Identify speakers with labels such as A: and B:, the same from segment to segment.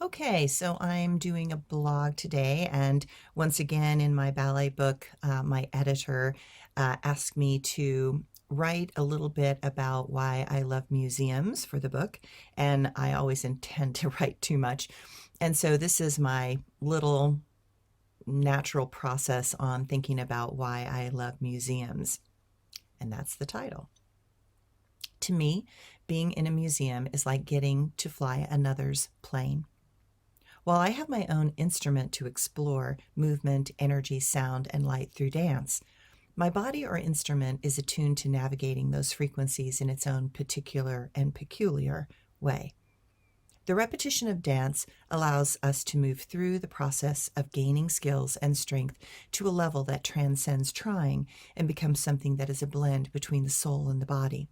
A: Okay, so I'm doing a blog today, and once again in my ballet book, my editor asked me to write a little bit about why I love museums for the book, and I always intend to write too much. And so this is my little natural process on thinking about why I love museums, and that's the title. To me, being in a museum is like getting to fly another's plane. While I have my own instrument to explore movement, energy, sound, and light through dance, my body or instrument is attuned to navigating those frequencies in its own particular and peculiar way. The repetition of dance allows us to move through the process of gaining skills and strength to a level that transcends trying and becomes something that is a blend between the soul and the body.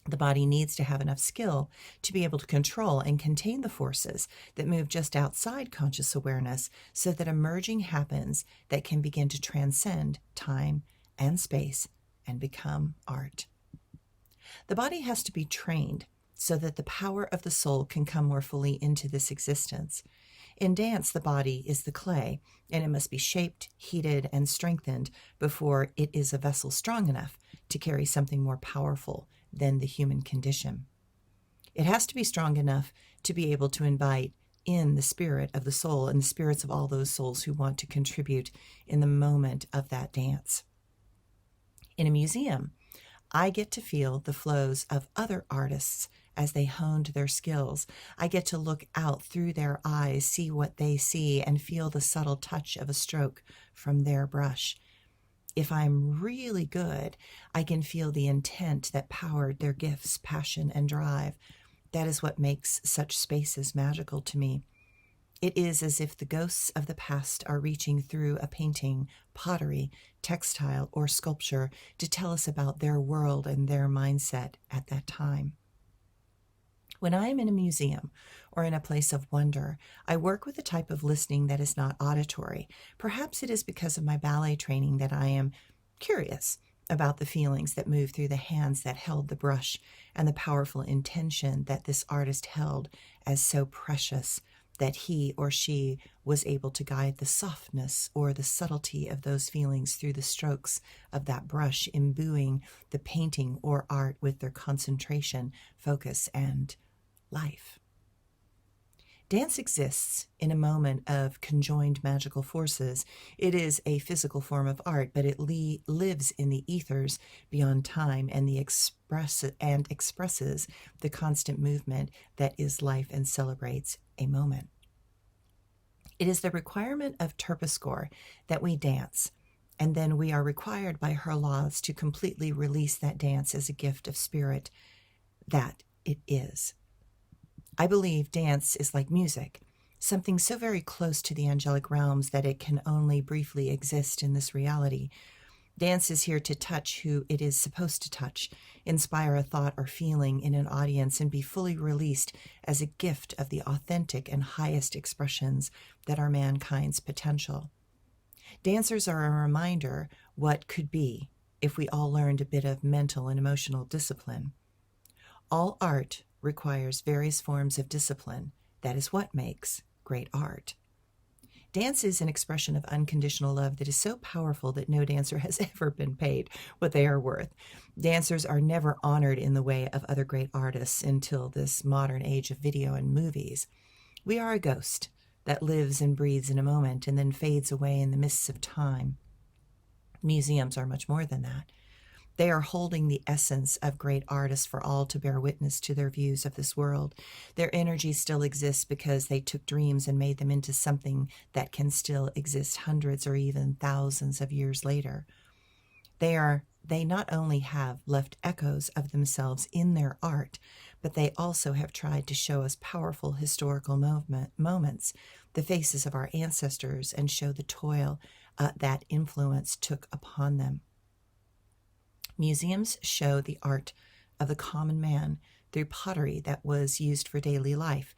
A: The body needs to have enough skill to be able to control and contain the forces that move just outside conscious awareness so that a merging happens that can begin to transcend time and space and become art. The body has to be trained so that the power of the soul can come more fully into this existence. In dance, the body is the clay, and it must be shaped, heated, and strengthened before it is a vessel strong enough to carry something more powerful than the human condition. It has to be strong enough to be able to invite in the spirit of the soul and the spirits of all those souls who want to contribute in the moment of that dance. In a museum, I get to feel the flows of other artists as they honed their skills. I get to look out through their eyes, see what they see, and feel the subtle touch of a stroke from their brush. If I'm really good, I can feel the intent that powered their gifts, passion, and drive. That is what makes such spaces magical to me. It is as if the ghosts of the past are reaching through a painting, pottery, textile, or sculpture to tell us about their world and their mindset at that time. When I am in a museum or in a place of wonder, I work with a type of listening that is not auditory. Perhaps it is because of my ballet training that I am curious about the feelings that move through the hands that held the brush and the powerful intention that this artist held as so precious that he or she was able to guide the softness or the subtlety of those feelings through the strokes of that brush, imbuing the painting or art with their concentration, focus, and life. Dance exists in a moment of conjoined magical forces. It is a physical form of art, but it lives in the ethers beyond time and expresses the constant movement that is life and celebrates a moment. It is the requirement of Terpsichore that we dance, and then we are required by her laws to completely release that dance as a gift of spirit that it is. I believe dance is like music, something so very close to the angelic realms that it can only briefly exist in this reality. Dance is here to touch who it is supposed to touch, inspire a thought or feeling in an audience, and be fully released as a gift of the authentic and highest expressions that are mankind's potential. Dancers are a reminder what could be if we all learned a bit of mental and emotional discipline. All art requires various forms of discipline. That is what makes great art. Dance is an expression of unconditional love that is so powerful that no dancer has ever been paid what they are worth. Dancers are never honored in the way of other great artists until this modern age of video and movies. We are a ghost that lives and breathes in a moment and then fades away in the mists of time. Museums are much more than that. They are holding the essence of great artists for all to bear witness to their views of this world. Their energy still exists because they took dreams and made them into something that can still exist hundreds or even thousands of years later. They not only have left echoes of themselves in their art, but they also have tried to show us powerful historical moments, the faces of our ancestors, and show the toil that influence took upon them. Museums show the art of the common man through pottery that was used for daily life.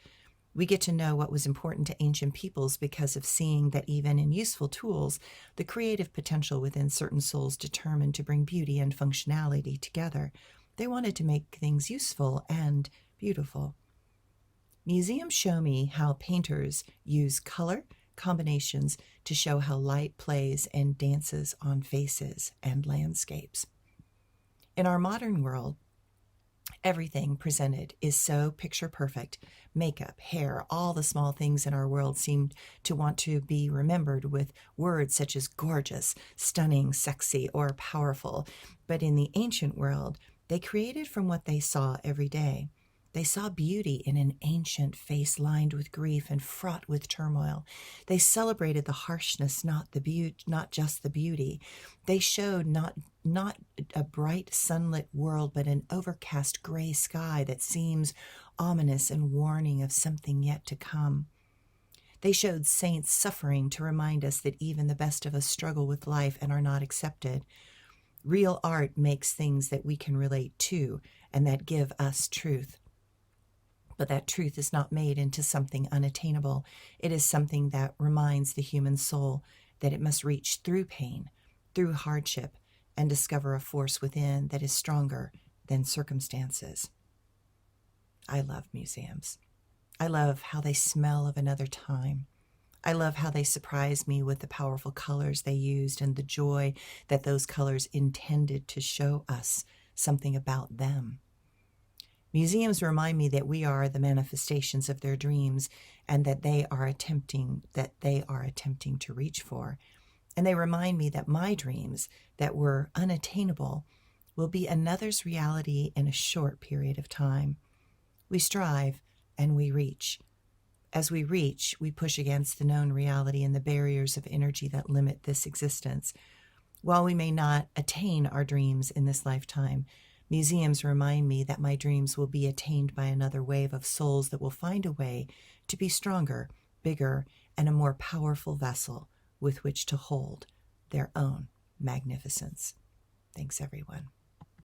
A: We get to know what was important to ancient peoples because of seeing that even in useful tools, the creative potential within certain souls determined to bring beauty and functionality together. They wanted to make things useful and beautiful. Museums show me how painters use color combinations to show how light plays and dances on faces and landscapes. In our modern world, everything presented is so picture perfect. Makeup, hair, all the small things in our world seem to want to be remembered with words such as gorgeous, stunning, sexy, or powerful. But in the ancient world, they created from what they saw every day. They saw beauty in an ancient face lined with grief and fraught with turmoil. They celebrated the harshness, not just the beauty. They showed not a bright sunlit world, but an overcast gray sky that seems ominous and warning of something yet to come. They showed saints suffering to remind us that even the best of us struggle with life and are not accepted. Real art makes things that we can relate to and that give us truth. But that truth is not made into something unattainable. It is something that reminds the human soul that it must reach through pain, through hardship, and discover a force within that is stronger than circumstances. I love museums. I love how they smell of another time. I love how they surprise me with the powerful colors they used and the joy that those colors intended to show us something about them. Museums remind me that we are the manifestations of their dreams and that they are attempting to reach for. And they remind me that my dreams that were unattainable will be another's reality in a short period of time. We strive and we reach. As we reach, we push against the known reality and the barriers of energy that limit this existence. While we may not attain our dreams in this lifetime, museums remind me that my dreams will be attained by another wave of souls that will find a way to be stronger, bigger, and a more powerful vessel with which to hold their own magnificence. Thanks, everyone.